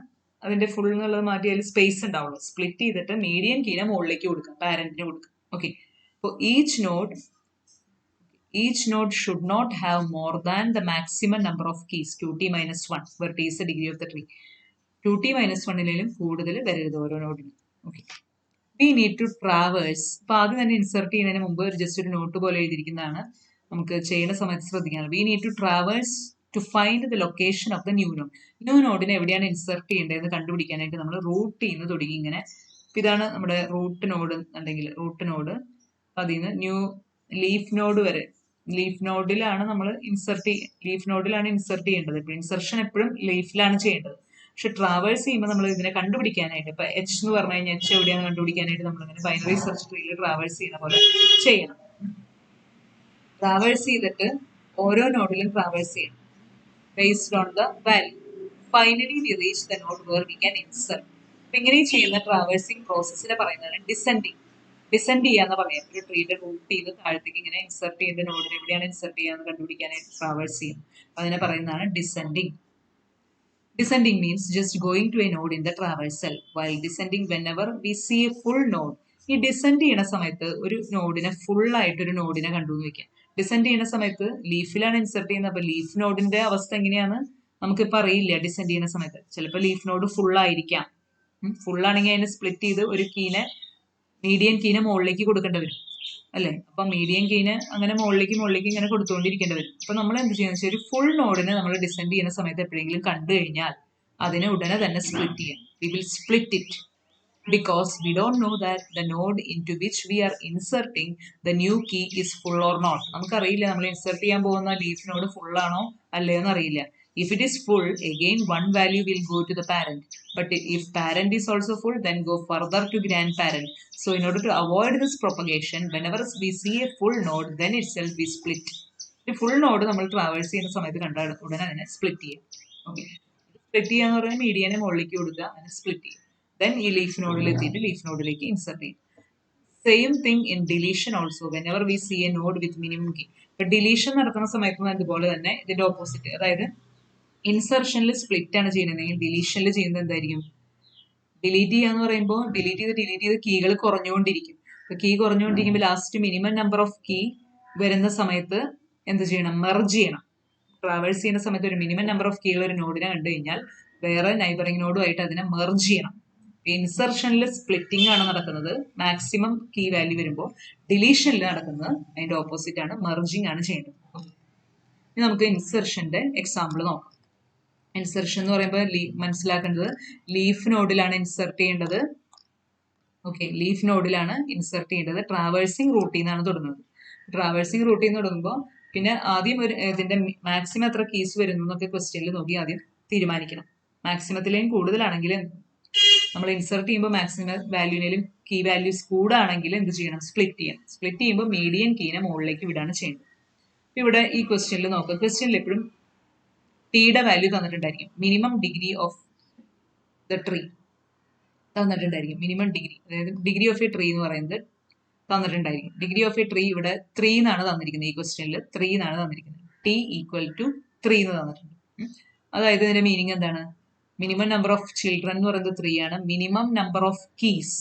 അതിന്റെ ഫുൾ എന്നുള്ളത് മാറ്റി അതിൽ സ്പേസ് ഉണ്ടാവുള്ളൂ. സ്പ്ലിറ്റ് ചെയ്തിട്ട് മീഡിയൻ കീനെ മുകളിലേക്ക് കൊടുക്കുക, പാരന്റിന് കൊടുക്കുക. ഓക്കെ, അപ്പോൾ each node should not have more than the maximum number of keys 2t minus 1 where t is the degree of the tree. 2t minus 1 കൂടുതൽ വരരുത് ഓരോ നോഡിനും. Okay, we need to traverse. അപ്പൊ ആദ്യം തന്നെ ഇൻസെർട്ട് ചെയ്യുന്നതിന് മുമ്പ് ജസ്റ്റ് ഒരു നോട്ട് പോലെ എഴുതിയിരിക്കുന്നതാണ്, നമുക്ക് ചെയ്യുന്ന സമയത്ത് ശ്രദ്ധിക്കണം. we need to traverse to find the location of the new node. New നോഡിനെ എവിടെയാണ് ഇൻസെർട്ട് ചെയ്യേണ്ടതെന്ന് കണ്ടുപിടിക്കാനായിട്ട് നമ്മൾ റൂട്ട് ചെയ്യുന്ന തുടങ്ങി ഇങ്ങനെ. ഇതാണ് നമ്മുടെ റൂട്ട് നോഡ് ഉണ്ടെങ്കിൽ റൂട്ട് നോഡ്, അതിൽ നിന്ന് ന്യൂ ലീഫ് നോഡ് വരെ ലീഫ് നോഡിലാണ് നമ്മൾ ഇൻസെർട്ട് ചെയ്യേണ്ടത്. ഇപ്പൊ ഇൻസെർഷൻ എപ്പോഴും ലീഫിലാണ് ചെയ്യേണ്ടത്. പക്ഷെ ട്രാവേഴ്സ് ചെയ്യുമ്പോൾ നമ്മൾ ഇതിനെ കണ്ടുപിടിക്കാനായിട്ട് ഇപ്പൊ എച്ച് എന്ന് പറഞ്ഞു കഴിഞ്ഞാൽ എച്ച് എവിടെയാണ് കണ്ടുപിടിക്കാനായിട്ട് നമ്മൾ ഇങ്ങനെ ബൈനറി സെർച്ച് ട്രീയിൽ ട്രാവേഴ്സ് ചെയ്യുന്ന പോലെ ചെയ്യണം. ട്രാവേഴ്സ് ചെയ്തിട്ട് ഓരോ നോഡിലും ട്രാവേഴ്സ് ചെയ്യണം based on the value. Finally we reach the node where we can insert. അപ്പൊ ഇങ്ങനെ ചെയ്യുന്ന ട്രാവേഴ്സിംഗ് പ്രോസസ്സിനെ പറയുന്നതാണ് ഡിസെൻഡിങ്. ഡിസെൻഡ് ചെയ്യാന്ന് പറയാം. ഒരു ട്രീയുടെ റൂട്ട് ചെയ്ത് താഴത്തേക്ക് ഇങ്ങനെ ഇൻസെർട്ട് ചെയ്യേണ്ട നോഡിന് എവിടെയാണ് ഇൻസെർട്ട് ചെയ്യാന്ന് കണ്ടുപിടിക്കാനായിട്ട് ട്രാവേഴ്സ് ചെയ്യും. അതിനെ പറയുന്നതാണ് descending. Descending means just going to a node in the traversal, while descending whenever we see a full node. ഈ ഡിസെൻഡ് ചെയ്യുന്ന സമയത്ത് ഒരു നോഡിനെ ഫുൾ ആയിട്ട് ഒരു നോഡിനെ കണ്ടുവന്ന് വെക്കാം. ഡിസെൻഡ് ചെയ്യുന്ന സമയത്ത് ലീഫിലാണ് ഇൻസെർട്ട് ചെയ്യുന്നത്. അപ്പൊ ലീഫ് നോഡിന്റെ അവസ്ഥ എങ്ങനെയാണ് നമുക്കിപ്പോൾ അറിയില്ല. ഡിസെൻഡ് ചെയ്യുന്ന സമയത്ത് ചിലപ്പോൾ ലീഫ് നോഡ് ഫുൾ ആയിരിക്കാം. ഫുൾ ആണെങ്കിൽ അതിനെ സ്പ്ലിറ്റ് ചെയ്ത് ഒരു കീനെ മീഡിയൻ കീനെ മുകളിലേക്ക് കൊടുക്കേണ്ടി വരും അല്ലേ. അപ്പൊ മീഡിയൻ കീനെ അങ്ങനെ മുകളിലേക്ക് ഇങ്ങനെ കൊടുത്തുകൊണ്ടിരിക്കേണ്ടി വരും. അപ്പൊ നമ്മൾ എന്ത് ചെയ്യുന്നത് വെച്ചാൽ ഒരു ഫുൾ നോഡിനെ നമ്മൾ ഡിസെൻഡ് ചെയ്യുന്ന സമയത്ത് എപ്പോഴെങ്കിലും കണ്ടു കഴിഞ്ഞാൽ അതിനെ ഉടനെ തന്നെ സ്പ്ലിറ്റ് ചെയ്യാം. We will split it because we don't know that the node into which we are inserting the new key is full or not. നമുക്കറിയില്ല നമ്മൾ ഇൻസെർട്ട് ചെയ്യാൻ പോകുന്ന ലീഫ് നോഡ് ഫുൾ ആണോ അല്ലയോന്ന് അറിയില്ല. If it is full, again one value will go to the parent. But if parent is also full, then go further to grandparent. So in order to avoid this propagation, whenever we see a full node, then itself we split. ഒരു ഫുൾ നോഡ് നമ്മൾ ട്രാവേഴ്സ് ചെയ്യുന്ന സമയത്ത് കണ്ടാൽ ഉടനെ അതിനെ സ്പ്ലിറ്റ് ചെയ്യും. ഓക്കെ, സ്പ്ലിറ്റ് ചെയ്യാന്ന് പറഞ്ഞാൽ മീഡിയനെ മുകളിലേക്ക് കൊടുക്കുക, അതിനെ സ്പ്ലിറ്റ് ചെയ്യും. ദെൻ ഈ ലീഫ് നോഡിൽ എത്തിയിട്ട് ലീഫ് നോഡിലേക്ക് ഇൻസെർട്ട് ചെയ്യും. Same thing in deletion also. Whenever we see a node with minimum key. ഇപ്പൊ ഡിലീഷൻ നടക്കുന്ന സമയത്ത് അതുപോലെ തന്നെ ഇതിന്റെ ഓപ്പോസിറ്റ്, അതായത് ഇൻസെർഷനിൽ സ്പ്ലിറ്റ് ആണ് ചെയ്യുന്നതെങ്കിൽ ഡിലീഷനിൽ ചെയ്യുന്നത് എന്തായിരിക്കും? ഡിലീറ്റ് ചെയ്യാന്ന് പറയുമ്പോൾ ഡിലീറ്റ് ചെയ്ത് കീകൾ കുറഞ്ഞുകൊണ്ടിരിക്കും. ഇപ്പൊ കീ കുറഞ്ഞുകൊണ്ടിരിക്കുമ്പോൾ last minimum number of key വരുന്ന സമയത്ത് എന്ത് ചെയ്യണം? മെർജ് ചെയ്യണം. ട്രാവേഴ്സ് ചെയ്യുന്ന സമയത്ത് ഒരു മിനിമം നമ്പർ ഓഫ് കീകൾ ഒരു നോഡിനെ കണ്ടു കഴിഞ്ഞാൽ വേറെ നൈബറിംഗ് നോഡുമായിട്ട് അതിനെ മെർജ് ചെയ്യണം. ഇൻസെർഷനിൽ സ്പ്ലിറ്റിംഗ് ആണ് നടക്കുന്നത് മാക്സിമം കീ വാല്യൂ വരുമ്പോൾ. ഡിലീഷനിൽ നടക്കുന്നത് അതിന്റെ ഓപ്പോസിറ്റ് ആണ്, മെർജിങ് ആണ് ചെയ്യേണ്ടത്. ഇനി നമുക്ക് ഇൻസെർഷന്റെ എക്സാമ്പിൾ നോക്കാം. ഇൻസെർഷൻ എന്ന് പറയുമ്പോൾ മനസ്സിലാക്കേണ്ടത് ലീഫ് നോഡിലാണ് ഇൻസെർട്ട് ചെയ്യേണ്ടത്. ഓക്കെ, ലീഫ് നോഡിലാണ് ഇൻസെർട്ട് ചെയ്യേണ്ടത്. ട്രാവേഴ്സിംഗ് റൂട്ടിൽ നിന്നാണ് തുടങ്ങുന്നത്. ട്രാവേഴ്സിംഗ് റൂട്ടിൽ നിന്ന് തുടങ്ങുമ്പോൾ പിന്നെ ആദ്യം ഒരു ഇതിന്റെ മാക്സിമം എത്ര കീസ് വരുന്നു എന്നൊക്കെ ക്വസ്റ്റ്യനിൽ നോക്കി ആദ്യം തീരുമാനിക്കണം. മാക്സിമത്തിലേയും കൂടുതലാണെങ്കിൽ നമ്മൾ ഇൻസെർട്ട് ചെയ്യുമ്പോൾ മാക്സിമം വാല്യൂവിലും കീ വാല്യൂസ് കൂടാണെങ്കിൽ എന്ത് ചെയ്യണം? സ്പ്ലിറ്റ് ചെയ്യണം. സ്പ്ലിറ്റ് ചെയ്യുമ്പോൾ മീഡിയൻ കീനെ മുകളിലേക്ക് വിടാണ് ചെയ്യേണ്ടത്. ഇവിടെ ഈ ക്വസ്റ്റ്യനിൽ നോക്കുക. ക്വസ്റ്റ്യനിൽ എപ്പോഴും ടിയുടെ വാല്യൂ തന്നിട്ടുണ്ടായിരിക്കും. Minimum degree of the tree തന്നിട്ടുണ്ടായിരിക്കും. മിനിമം ഡിഗ്രി, അതായത് ഡിഗ്രി ഓഫ് എ ട്രീ എന്ന് പറയുന്നത് തന്നിട്ടുണ്ടായിരിക്കും. ഡിഗ്രി ഓഫ് എ ട്രീ ഇവിടെ 3 എന്നാണ് തന്നിരിക്കുന്നത്. ഈ ക്വസ്റ്റ്യനിൽ 3 എന്നാണ് തന്നിരിക്കുന്നത്. ടി ഈക്വൽ ടു 3 എന്ന് തന്നിട്ടുണ്ട്. അതായത് ഇതിന്റെ മീനിങ് എന്താണ്? മിനിമം നമ്പർ ഓഫ് ചിൽഡ്രൻ എന്ന് പറയുന്നത് 3 ആണ്. മിനിമം നമ്പർ ഓഫ് കീസ്,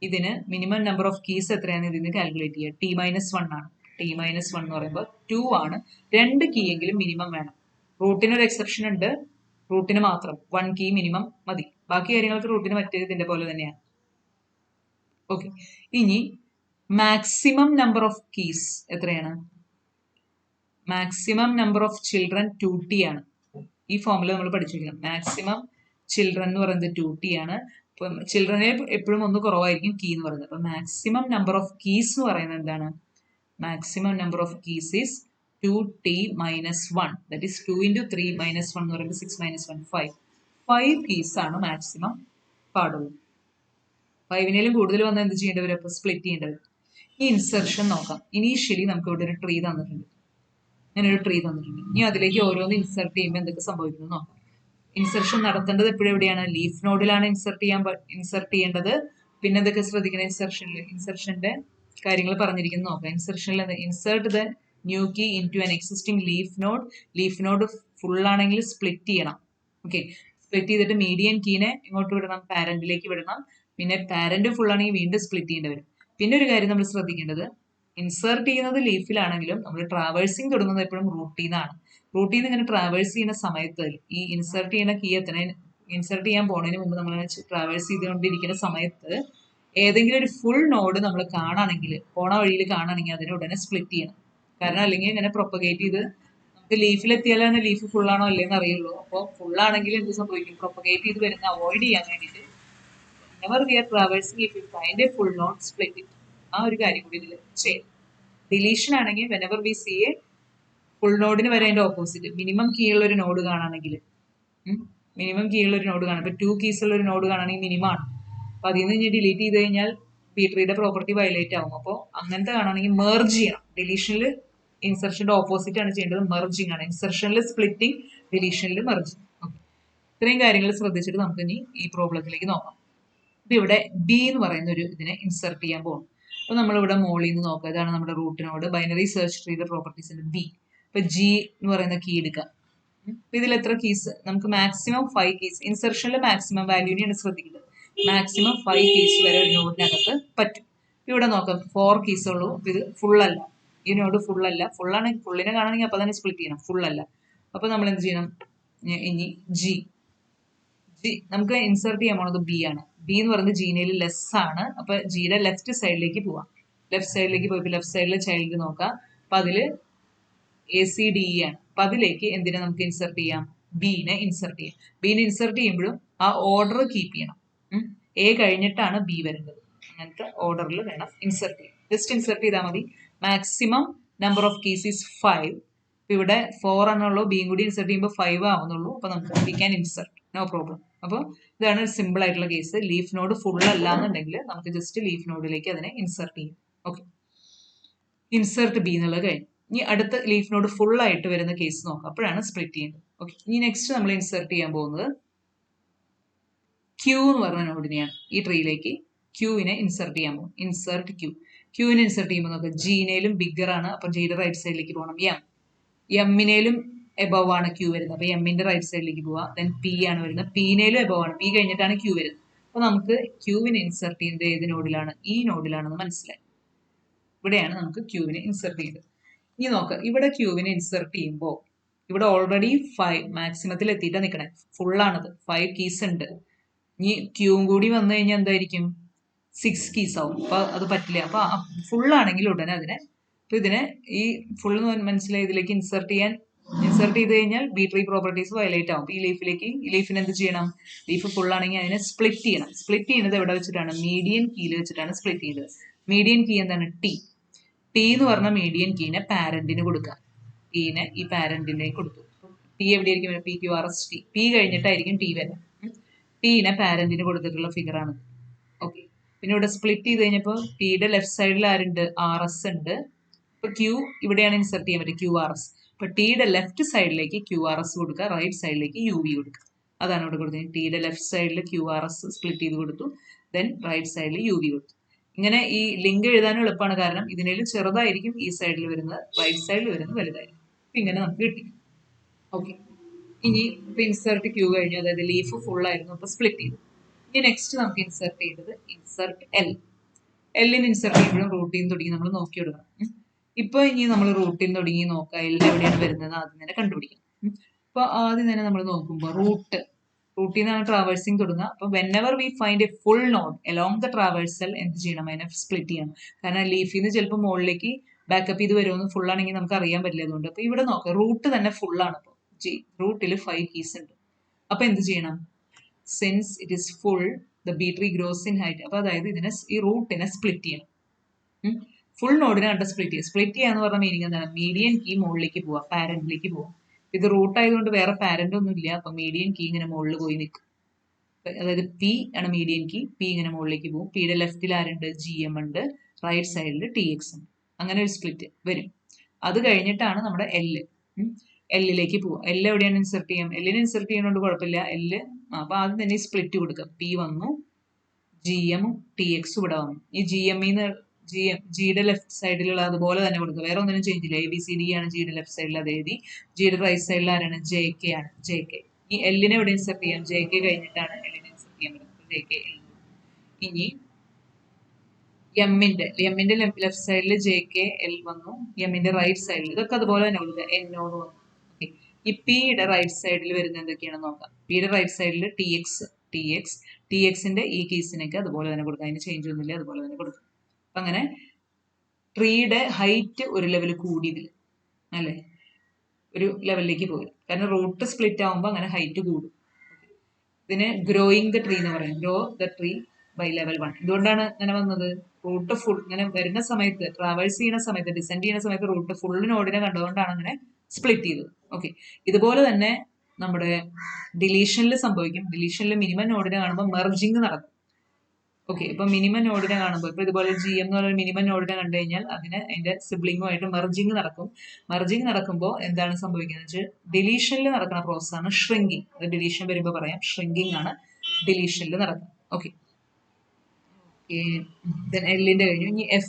ഇതിന് മിനിമം നമ്പർ ഓഫ് കീസ് എത്രയാണ് ഇതിന് കാൽക്കുലേറ്റ് ചെയ്യുക? T-1 ആണ്. T-1 എന്ന് പറയുമ്പോൾ 2 ആണ്. 2 കീ എങ്കിലും മിനിമം വേണം. റൂട്ടിനൊരു എക്സെപ്ഷൻ ഉണ്ട്, റൂട്ടിന് മാത്രം 1 കീ മിനിമം മതി. ബാക്കി കാര്യങ്ങൾക്ക് റൂട്ടിന് മറ്റേത് ഇതിന്റെ പോലെ തന്നെയാണ്. ഓക്കെ, ഇനി മാക്സിമം നമ്പർ ഓഫ് കീസ് എത്രയാണ്? Maximum number of children 2t ആണ്. ഈ ഫോമുല നമ്മൾ പഠിച്ചിരിക്കണം. മാക്സിമം ചിൽഡ്രൻ എന്ന് പറയുന്നത് 2t ആണ്. അപ്പം ചിൽഡ്രനെ എപ്പോഴും ഒന്ന് കുറവായിരിക്കും കീ എന്ന് പറയുന്നത്. അപ്പം മാക്സിമം നമ്പർ ഓഫ് കീസ് എന്ന് പറയുന്നത് എന്താണ്? Maximum number of keys is 2t-1. That is 2 into 3 - 1 എന്ന് പറയുമ്പോൾ 6 - 1 5. 5 കീസ് ആണ് മാക്സിമം പാടുള്ളൂ. 5നേലും കൂടുതൽ വന്നാൽ എന്ത് ചെയ്യേണ്ടി വരും? അപ്പോൾ സ്പ്ലിറ്റ് ചെയ്യേണ്ടി വരും. ഈ ഇൻസെർഷൻ നോക്കാം. ഇനീഷ്യലി നമുക്ക് ഇവിടെ ഒരു ട്രീ തന്നിട്ടുണ്ട്. ഇങ്ങനെ ഒരു ട്രീ തന്നിട്ടുണ്ട്. ഇനി അതിലേക്ക് ഓരോന്ന് ഇൻസെർട്ട് ചെയ്യുമ്പോൾ എന്തൊക്കെ സംഭവിക്കുന്നു നോക്കാം. ഇൻസെർഷൻ നടത്തേണ്ടത് എപ്പോഴെവിടെയാണ്? ലീഫ് നോഡിലാണ് ഇൻസെർട്ട് ചെയ്യേണ്ടത്. പിന്നെ എന്തൊക്കെ ശ്രദ്ധിക്കണം ഇൻസെർഷനിൽ? ഇൻസെർഷന്റെ കാര്യങ്ങൾ പറഞ്ഞിരിക്കുന്നത് നോക്കാം. ഇൻസെർഷനിൽ insert the new key into an existing leaf node full ആണെങ്കിൽ സ്പ്ലിറ്റ് ചെയ്യണം. ഓക്കെ, സ്പ്ലിറ്റ് ചെയ്തിട്ട് മീഡിയൻ കീനെ ഇങ്ങോട്ട് വിടണം, പാരന്റിലേക്ക് വിടണം. പിന്നെ പാരന്റ് ഫുൾ ആണെങ്കിൽ വീണ്ടും സ്പ്ലിറ്റ് ചെയ്യേണ്ടി വരും. പിന്നെ ഒരു കാര്യം നമ്മൾ ശ്രദ്ധിക്കേണ്ടത്, ഇൻസേർട്ട് ചെയ്യുന്നത് ലീഫിലാണെങ്കിലും നമ്മൾ ട്രാവേഴ്സിങ് തുടങ്ങുന്നത് എപ്പോഴും റൂട്ടിൽ നിന്നാണ്. റൂട്ടിൽ നിന്ന് ഇങ്ങനെ ട്രാവേഴ്സ് ചെയ്യുന്ന സമയത്ത് ഈ ഇൻസേർട്ട് ചെയ്യുന്ന കീ ഇൻസേർട്ട് ചെയ്യാൻ പോണതിന് മുമ്പ് നമ്മൾ ട്രാവേഴ്സ് ചെയ്തുകൊണ്ടിരിക്കുന്ന സമയത്ത് ഏതെങ്കിലും ഒരു ഫുൾ നോഡ് നമ്മൾ കാണുകയാണെങ്കിൽ, പോണ വഴിയിൽ കാണുകയാണെങ്കിൽ അതിനെ ഉടനെ സ്പ്ലിറ്റ് ചെയ്യണം. കാരണം അല്ലെങ്കിൽ ഇങ്ങനെ പ്രൊപ്പഗേറ്റ് ചെയ്ത് നമുക്ക് ലീഫിലെത്തിയാലാണ് ലീഫ് ഫുൾ ആണോ അല്ലേന്ന് അറിയുള്ളൂ. അപ്പോൾ ഫുൾ ആണെങ്കിൽ എന്ത് സംഭവിക്കും, പ്രൊപ്പഗേറ്റ് ചെയ്ത് വരുന്ന അവോയ്ഡ് ചെയ്യാൻ വേണ്ടിയിട്ട് whenever we are traversing, if you find a full node, split it. ആ ഒരു കാര്യം കൂടി ഇതിൽ ചെയ്യും. ഡിലീഷൻ ആണെങ്കിൽ whenever we see a full നോഡിന് വരെ അതിന്റെ ഓപ്പോസിറ്റ് മിനിമം കീ ഉള്ള ഒരു നോഡ് കാണുകയാണെങ്കിൽ, മിനിമം കീ ഉള്ള ഒരു നോഡ് കാണാം. ഇപ്പൊ 2 keys ഉള്ള ഒരു നോഡ് കാണുകയാണെങ്കിൽ മിനിമം ആണ്. അപ്പൊ അതിൽ നിന്ന് ഡിലീറ്റ് ചെയ്ത് കഴിഞ്ഞാൽ B-treeയുടെ പ്രോപ്പർട്ടി വയലേറ്റ് ആവും. അപ്പോൾ അങ്ങനത്തെ കാണുകയാണെങ്കിൽ മെർജ് ചെയ്യണം. ഡിലീഷനിൽ ഇൻസെർഷന്റെ ഓപ്പോസിറ്റ് ആണ് ചെയ്യേണ്ടത്, മെർജിങ് ആണ്. ഇൻസെർഷനിൽ സ്പ്ലിറ്റിംഗ്, ഡിലീഷനിൽ മെർജിങ്. ഓക്കെ, ഇത്രയും കാര്യങ്ങൾ ശ്രദ്ധിച്ചിട്ട് നമുക്ക് ഇനി ഈ പ്രോബ്ലത്തിലേക്ക് നോക്കാം. ഇപ്പൊ ഇവിടെ ബി എന്ന് പറയുന്ന ഒരു ഇതിനെ ഇൻസെർട്ട് ചെയ്യാൻ പോകും. അപ്പൊ നമ്മളിവിടെ മോളിൽ നിന്ന് നോക്കുക, ഇതാണ് നമ്മുടെ റൂട്ടിനോട്. ബൈനറി സെർച്ച് ട്രീയുടെ പ്രോപ്പർട്ടീസ് ബി. ഇപ്പൊ ജി എന്ന് പറയുന്ന കീ എടുക്കാം. അപ്പൊ ഇതിൽ എത്ര കീസ് നമുക്ക് മാക്സിമം 5 കീസ്, ഇൻസെർഷനിൽ മാക്സിമം വാല്യൂനെയാണ് ശ്രദ്ധിക്കുന്നത്. മാക്സിമം 5 കീസ് വരെ ഒരു നോഡിനകത്ത് പറ്റും. ഇവിടെ നോക്കാം 4 കീസ് ഉള്ളൂ. ഇത് ഫുൾ അല്ല, ഈ നോഡ് ഫുൾ അല്ല. ഫുള്ളാണെങ്കിൽ ഫുള്ളിനെ കാണണമെങ്കിൽ അപ്പൊ തന്നെ സ്പ്ലിറ്റ് ചെയ്യണം. ഫുൾ അല്ല, അപ്പൊ നമ്മൾ എന്ത് ചെയ്യണം, ഇനി ജി നമുക്ക് ഇൻസെർട്ട് ചെയ്യാൻ പോണത് ബി ആണ്. ബി എന്ന് പറയുന്നത് ജീനയിൽ ലെസ് ആണ്. അപ്പൊ ജിയുടെ ലെഫ്റ്റ് സൈഡിലേക്ക് പോവാം. ലെഫ്റ്റ് സൈഡിലേക്ക് പോയി ലെഫ്റ്റ് സൈഡിലെ ചൈൽഡ് നോക്കാം. അപ്പൊ അതില് ACDE ആണ്. അപ്പൊ അതിലേക്ക് എന്തിനെ നമുക്ക് ഇൻസെർട്ട് ചെയ്യാം, ബീനെ ഇൻസെർട്ട് ചെയ്യാം. ബീനെ ഇൻസെർട്ട് ചെയ്യുമ്പോഴും ആ ഓർഡർ കീപ്പ് ചെയ്യണം. എ കഴിഞ്ഞിട്ടാണ് ബി വരുന്നത്. അങ്ങനത്തെ ഓർഡറിൽ വേണം ഇൻസെർട്ട് ചെയ്യാം. ജസ്റ്റ് ഇൻസെർട്ട് ചെയ്താൽ മതി. Maximum number of keys is 5. ഇവിടെ 4 ആണുള്ളൂ, ബിയും കൂടി ഇൻസെർട്ട് ചെയ്യുമ്പോൾ 5 ആവുന്നുള്ളൂ. അപ്പൊ നമുക്ക് we can insert, no problem. അപ്പോൾ ഇതാണ് ഒരു സിമ്പിൾ ആയിട്ടുള്ള കേസ്. ലീഫ് നോഡ് ഫുൾ അല്ല എന്നുണ്ടെങ്കിൽ നമുക്ക് ജസ്റ്റ് ലീഫ് നോഡിലേക്ക് അതിനെ ഇൻസെർട്ട് ചെയ്യാം. ഓക്കെ, ഇൻസെർട്ട് ബി എന്നുള്ളത് കഴിഞ്ഞു. ഇനി അടുത്ത ലീഫ് നോഡ് ഫുൾ ആയിട്ട് വരുന്ന കേസ് നോക്കാം, അപ്പോഴാണ് സ്പ്ലിറ്റ് ചെയ്യുന്നത്. ഓക്കെ, ഇനി നെക്സ്റ്റ് നമ്മൾ ഇൻസെർട്ട് ചെയ്യാൻ പോകുന്നത് ക്യൂ എന്ന് പറഞ്ഞ നോഡിനെയാണ്. ഈ ട്രീയിലേക്ക് ക്യൂവിനെ ഇൻസെർട്ട് ചെയ്യാൻ പോകും. ഇൻസെർട്ട് ക്യൂവിനെ ഇൻസെർട്ട് ചെയ്യുമ്പോൾ നോക്കാം, ജീനയിലും ബിഗ്ഗർ ആണ്. അപ്പൊ ജിയുടെ റൈറ്റ് സൈഡിലേക്ക് പോകണം. എമ്മിനേലും എബവ് ആണ് ക്യൂ വരുന്നത്. അപ്പൊ എമ്മിന്റെ റൈറ്റ് സൈഡിലേക്ക് പോവാം. ദെൻ പി ആണ് വരുന്നത്. പിനേലും എബവ് ആണ്. പി കഴിഞ്ഞിട്ടാണ് ക്യൂ വരുന്നത്. അപ്പൊ നമുക്ക് ക്യൂവിനെ ഇൻസെർട്ട് ചെയ്യുന്നത് ഏത് നോഡിലാണ്, ഈ നോഡിലാണെന്ന് മനസ്സിലായി. ഇവിടെയാണ് നമുക്ക് ക്യൂവിനെ ഇൻസെർട്ട് ചെയ്തത്. ഇനി നോക്കാം, ഇവിടെ ക്യൂവിനെ ഇൻസെർട്ട് ചെയ്യുമ്പോൾ ഇവിടെ ഓൾറെഡി 5 മാക്സിമത്തിൽ എത്തിയിട്ടാണ് നിൽക്കണേ. ഫുള്ളാണത്, 5 കീസ് ഉണ്ട്. ഇനി ക്യൂവും കൂടി വന്നു കഴിഞ്ഞാൽ എന്തായിരിക്കും, 6 കീസ് ആവും. അപ്പൊ അത് പറ്റില്ല. അപ്പൊ ഫുള്ളാണെങ്കിൽ ഉടനെ അതിനെ, അപ്പൊ ഇതിനെ ഈ ഫുൾ മനസ്സിലായി, ഇതിലേക്ക് ഇൻസെർട്ട് ചെയ്ത് കഴിഞ്ഞാൽ B-tree പ്രോപ്പർട്ടീസ് വയലേറ്റ് ആവും. ഈ ലീഫിന് എന്ത് ചെയ്യണം, ലീഫ് ഫുൾ ആണെങ്കിൽ അതിനെ സ്പ്ലിറ്റ് ചെയ്യണം. സ്പ്ലിറ്റ് ചെയ്യുന്നത് എവിടെ വെച്ചിട്ടാണ്, മീഡിയൻ കീയിൽ വെച്ചിട്ടാണ് സ്പ്ലിറ്റ് ചെയ്യുന്നത്. മീഡിയൻ കീ എന്താണ്, ടി എന്ന് പറഞ്ഞ മീഡിയൻ കീനെ പാരന്റിന് കൊടുക്കുക. ടീനെ ഈ പാരന്റിനെ കൊടുത്തു. ടി എവിടെയായിരിക്കും, PQRS ടി. പി കഴിഞ്ഞിട്ടായിരിക്കും ടി വരെ. ടീനെ പാരന്റിന് കൊടുത്തിട്ടുള്ള ഫിഗർ ആണ്. ഓക്കെ, പിന്നെ ഇവിടെ സ്പ്ലിറ്റ് ചെയ്ത് കഴിഞ്ഞപ്പോൾ ടിയുടെ ലെഫ്റ്റ് സൈഡിൽ ആരുണ്ട്, RS ഉണ്ട്. ഇപ്പൊ ക്യൂ ഇവിടെയാണ് ഇൻസെർട്ട് ചെയ്യാൻ പറ്റും, QRS. ഇപ്പൊ ടിയുടെ ലെഫ്റ്റ് സൈഡിലേക്ക് QRS കൊടുക്കുക, റൈറ്റ് സൈഡിലേക്ക് UV കൊടുക്കുക. അതാണ് ഇവിടെ കൊടുത്തത്. ടിയുടെ ലെഫ്റ്റ് സൈഡിൽ QRS സ്പ്ലിറ്റ് ചെയ്ത് കൊടുത്തു, ദെൻ റൈറ്റ് സൈഡിൽ UV കൊടുത്തു. ഇങ്ങനെ ഈ ലിങ്ക് എഴുതാനും എളുപ്പമാണ്, കാരണം ഇതിനേലും ചെറുതായിരിക്കും ഈ സൈഡിൽ വരുന്നത്, റൈറ്റ് സൈഡിൽ വരുന്നത് വലുതായിരിക്കും. അപ്പൊ ഇങ്ങനെ നമുക്ക് കിട്ടി. ഓക്കെ, ഇനി ഇപ്പൊ ഇൻസെർട്ട് ക്യൂ കഴിഞ്ഞു, അതായത് ലീഫ് ഫുൾ ആയിരുന്നു, അപ്പൊ സ്പ്ലിറ്റ് ചെയ്തു. ഇനി നെക്സ്റ്റ് നമുക്ക് ഇൻസെർട്ട് ചെയ്തത് ഇൻസെർട്ട് എല്ലിന് ഇൻസെർട്ട് ചെയ്യുമ്പോഴും റൂട്ടിൽ നിന്ന് തുടങ്ങി നമ്മൾ നോക്കി എടുക്കണം. ഇപ്പൊ ഇനി നമ്മൾ റൂട്ടിൽ നിന്ന് തുടങ്ങി നോക്കാം, എൽ എവിടെയാണ് വരുന്നത് ആദ്യം തന്നെ കണ്ടുപിടിക്കണം. അപ്പൊ ആദ്യം തന്നെ നമ്മൾ നോക്കുമ്പോൾ റൂട്ടിൽ നിന്നാണ് ട്രാവേഴ്സിങ് തുടങ്ങുക. അപ്പൊ whenever we find A full node along the traversal എന്ത് ചെയ്യണം, അതിനെ സ്പ്ലിറ്റ് ചെയ്യണം. കാരണം ലീഫിൽ നിന്ന് ചിലപ്പോൾ മുകളിലേക്ക് ബാക്കപ്പ് ചെയ്ത് വരുമെന്ന്, ഫുൾ ആണെങ്കിൽ നമുക്ക് അറിയാൻ പറ്റില്ല. അതുകൊണ്ട് അപ്പൊ ഇവിടെ നോക്കാം, റൂട്ട് തന്നെ ഫുൾ ആണ്. ഇപ്പോൾ റൂട്ടിൽ 5 കീസ് ഉണ്ട്. അപ്പൊ എന്ത് ചെയ്യണം, since it is full the B-tree gross in height. അപ്പൊ അതായത് ഈ റൂട്ടിനെ സ്പ്ലിറ്റ് ചെയ്യണം. ഫുൾ നോഡിനെ കണ്ട സ്പ്ലിറ്റ് ചെയ്യാന്ന് പറഞ്ഞ മീനിങ് എന്താണ്, മീഡിയൻ കീ മുകളിലേക്ക് പോവാം, പാരന്റിലേക്ക് പോവാം. ഇത് റൂട്ട് ആയതുകൊണ്ട് വേറെ പാരന്റ് ഒന്നും ഇല്ല. അപ്പൊ മീഡിയൻ കീ ഇങ്ങനെ മുകളിൽ പോയി നിൽക്കും. അതായത് പി ആണ് മീഡിയൻ കീ. പി ഇങ്ങനെ മുകളിലേക്ക് പോകും. പിയുടെ ലെഫ്റ്റിൽ ആരുണ്ട്, GM ഉണ്ട്, റൈറ്റ് സൈഡിൽ TX ഉണ്ട്. അങ്ങനെ ഒരു സ്പ്ലിറ്റ് വരും. അത് കഴിഞ്ഞിട്ടാണ് നമ്മുടെ എല്ലിലേക്ക് പോവുക. എല്ല് എവിടെയാണ് ഇൻസെർട്ട് ചെയ്യാം, എല്ലിനെ ഇൻസെർട്ട് ചെയ്യുന്നതുകൊണ്ട് കുഴപ്പമില്ല. അപ്പൊ ആദ്യം തന്നെ സ്പ്ലിറ്റ് കൊടുക്കാം. പി വന്നു, GM TX ഇവിടെ വന്നു. ഈ GM ജിയുടെ ലെഫ്റ്റ് സൈഡിലുള്ള അതുപോലെ തന്നെ കൊടുക്കുക. വേറെ ഒന്നിനും ചേഞ്ച് ഇല്ല. ABCD ആണ് ജിയുടെ ലെഫ്റ്റ് സൈഡിൽ അത് എഴുതി. ജിയുടെ റൈറ്റ് സൈഡിൽ ആരാണ്? JK ആണ്. JK. ഈ എല്ലിനെ എവിടെ ഇൻസെർട്ട് ചെയ്യാം? JK കഴിഞ്ഞിട്ടാണ് എല്ലിനെ ഇൻസെർട്ട് ചെയ്യാൻ പറ്റുന്നത്. JK. ഇനി എമ്മിന്റെ ലെഫ്റ്റ് സൈഡിൽ JKL വന്നു. എമ്മിന്റെ റൈറ്റ് സൈഡിൽ ഇതൊക്കെ അതുപോലെ തന്നെ കൊടുക്കുക. എന്നോട് വന്നു. ഓക്കെ. ഈ പിയുടെ റൈറ്റ് സൈഡിൽ വരുന്ന എന്തൊക്കെയാണെന്ന് നോക്കാം. പിയുടെ റൈറ്റ് സൈഡിൽ TXന്റെ ഈ കേസിനൊക്കെ അതുപോലെ തന്നെ കൊടുക്കാം. അതിന് ചേഞ്ച് ഒന്നുമില്ല, അതുപോലെ തന്നെ കൊടുക്കാം. അപ്പൊ അങ്ങനെ ട്രീയുടെ ഹൈറ്റ് ഒരു ലെവൽ കൂടിയതിൽ അല്ലെ, ഒരു ലെവലിലേക്ക് പോയി. കാരണം റൂട്ട് സ്പ്ലിറ്റ് ആവുമ്പോൾ അങ്ങനെ ഹൈറ്റ് കൂടും. ഇതിന് ഗ്രോയിങ് ദ ട്രീ എന്ന് പറയും. Grow the tree by level 1. എന്തുകൊണ്ടാണ് ഇങ്ങനെ വന്നത്? റൂട്ട് ഫുൾ ഇങ്ങനെ വരുന്ന സമയത്ത്, ട്രാവേഴ്സ് ചെയ്യുന്ന സമയത്ത്, ഡിസെൻഡ് ചെയ്യുന്ന സമയത്ത് റൂട്ട് ഫുൾ നോഡിനെ കണ്ടുകൊണ്ടാണ് അങ്ങനെ സ്പ്ലിറ്റ് ചെയ്തത്. ഓക്കെ. ഇതുപോലെ തന്നെ നമ്മുടെ ഡിലീഷനിൽ സംഭവിക്കും. ഡിലീഷനിൽ മിനിമം നോഡിനെ കാണുമ്പോൾ മെർജിങ് നടക്കും. ഓക്കെ. ഇപ്പൊ മിനിമം നോഡിനെ കാണുമ്പോൾ ഇപ്പൊ ഇതുപോലെ GM എന്ന് പറയുന്ന മിനിമം നോഡിനെ കണ്ടു കഴിഞ്ഞാൽ അതിന്റെ സിബ്ലിങ്ങുമായിട്ട് മെർജിങ് നടക്കും. മെർജിങ് നടക്കുമ്പോൾ എന്താണ് സംഭവിക്കുന്നത് വെച്ചാൽ ഡിലീഷനിൽ നടക്കുന്ന പ്രോസസ്സാണ് ഷ്രിങ്കിങ്. അത് ഡിലീഷൻ വരുമ്പോൾ പറയാം. ഷ്രിങ്കിങ് ആണ് ഡിലീഷനിൽ നടക്കുന്നത്. ഓക്കെ. എല്ലിന്റെ കഴിഞ്ഞു. ഇനി F.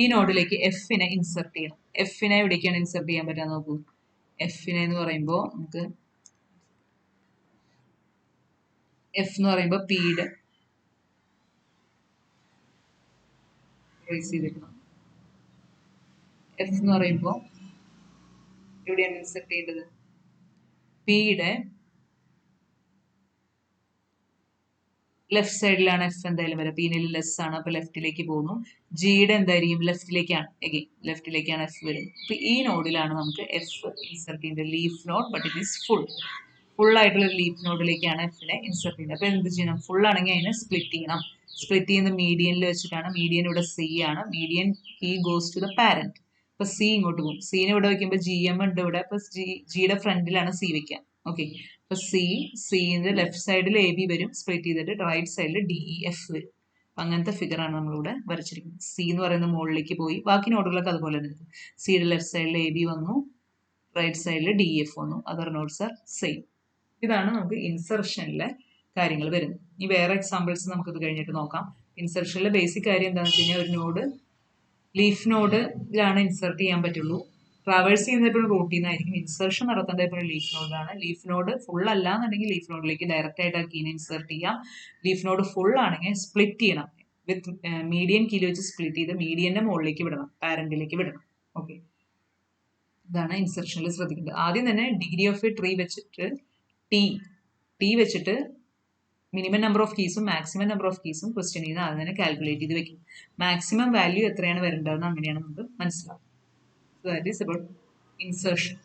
ഈ നോഡിലേക്ക് Fനെ ഇൻസെർട്ട് ചെയ്യണം. Fനെ എവിടേക്കാണ് ഇൻസെർട്ട് ചെയ്യാൻ പറ്റുക നോക്കൂ. Fനെ എന്ന് പറയുമ്പോൾ നമുക്ക് F എന്ന് പറയുമ്പോൾ പിയുടെ ചെയ്തിരിക്കണം. F എന്ന് പറയുമ്പോൾ എവിടെയാണ് ഇൻസെർട്ട് ചെയ്യേണ്ടത്? പിയുടെ ലെഫ്റ്റ് സൈഡിലാണ് F എന്തായാലും വരാം. പിന്നിൽ ലെസ് ആണ്, അപ്പൊ ലെഫ്റ്റിലേക്ക് പോകുന്നു. ജിയുടെ എന്തായിരിക്കും? ലെഫ്റ്റിലേക്കാണ്. എഗെയിൻ ലെഫ്റ്റിലേക്കാണ് F വരും. അപ്പൊ ഈ നോഡിലാണ് നമുക്ക് F ഇൻസെർട്ട് ചെയ്യുന്നത്. Leaf node, but it is full ആയിട്ടുള്ള ലീഫ് നോഡിലേക്കാണ് Fനെ ഇൻസെർട്ട് ചെയ്യുന്നത്. അപ്പൊ എന്ത് ചെയ്യണം? ഫുൾ ആണെങ്കിൽ അതിനെ സ്പ്ലിറ്റ് ചെയ്യണം. സ്പ്ലിറ്റ് ചെയ്യുന്ന മീഡിയനിൽ വെച്ചിട്ടാണ്. മീഡിയൻ ഇവിടെ C ആണ്. Median key goes to the parent. അപ്പൊ C ഇങ്ങോട്ട് പോകും. സീനെ ഇവിടെ വെക്കുമ്പോൾ GM ഉണ്ട് ഇവിടെ. അപ്പൊ ജിയുടെ ഫ്രണ്ടിലാണ് C വെക്കുക. ഓക്കെ. അപ്പൊ സിന്റെ ലെഫ്റ്റ് സൈഡിൽ AB വരും. സ്പ്ലിറ്റ് ചെയ്തിട്ട് റൈറ്റ് സൈഡിൽ DEF വരും. അങ്ങനത്തെ ഫിഗർ ആണ് നമ്മളിവിടെ വരച്ചിരിക്കുന്നത്. C എന്ന് പറയുന്ന മുകളിലേക്ക് പോയി. ബാക്കി നോഡുകളൊക്കെ അതുപോലെ തന്നെ. സിയുടെ ലെഫ്റ്റ് സൈഡിൽ AB വന്നു, റൈറ്റ് സൈഡിൽ DEF വന്നു. Other nodes are same. ഇതാണ് നമുക്ക് ഇൻസെർഷനിലെ കാര്യങ്ങൾ വരുന്നത്. ഇനി വേറെ എക്സാമ്പിൾസ് നമുക്കിത് കഴിഞ്ഞിട്ട് നോക്കാം. ഇൻസെർഷനിലെ ബേസിക് കാര്യം എന്താണെന്ന് വെച്ച് കഴിഞ്ഞാൽ ഒരു നോഡ് ലീഫ് നോഡിലാണ് ഇൻസെർട്ട് ചെയ്യാൻ പറ്റുള്ളൂ. ട്രാവേഴ്സ് ചെയ്യുന്നത് എപ്പോഴും റൂട്ടിൽ നിന്നായിരിക്കും. ഇൻസെർഷൻ നടത്തേണ്ടത് എപ്പോഴും ലീഫ് നോഡിലാണ്. ലീഫ് നോഡ് ഫുൾ അല്ല എന്നുണ്ടെങ്കിൽ ലീഫ് നോഡിലേക്ക് ഡയറക്റ്റ് ആയിട്ട് ആ കീനെ ഇൻസെർട്ട് ചെയ്യാം. ലീഫ് നോഡ് ഫുൾ ആണെങ്കിൽ സ്പ്ലിറ്റ് ചെയ്യണം. വിത്ത് മീഡിയൻ കീയിൽ വെച്ച് സ്പ്ലിറ്റ് ചെയ്ത് മീഡിയന്റെ മുകളിലേക്ക് വിടണം, പാരന്റിലേക്ക് വിടണം. ഓക്കെ. ഇതാണ് ഇൻസെർഷനിൽ ശ്രദ്ധിക്കേണ്ടത്. ആദ്യം തന്നെ ഡിഗ്രി ഓഫ് എ ട്രീ വെച്ചിട്ട് ടി വെച്ചിട്ട് minimum number of കീസും maximum number of കീസും question ചെയ്യുന്ന ആദ്യം തന്നെ കാൽക്കുലേറ്റ് ചെയ്ത് വെക്കും. മാക്സിമം വാല്യൂ എത്രയാണ് വരേണ്ടതെന്ന് അങ്ങനെയാണ് നമുക്ക് മനസ്സിലാവും. So that is about insertion.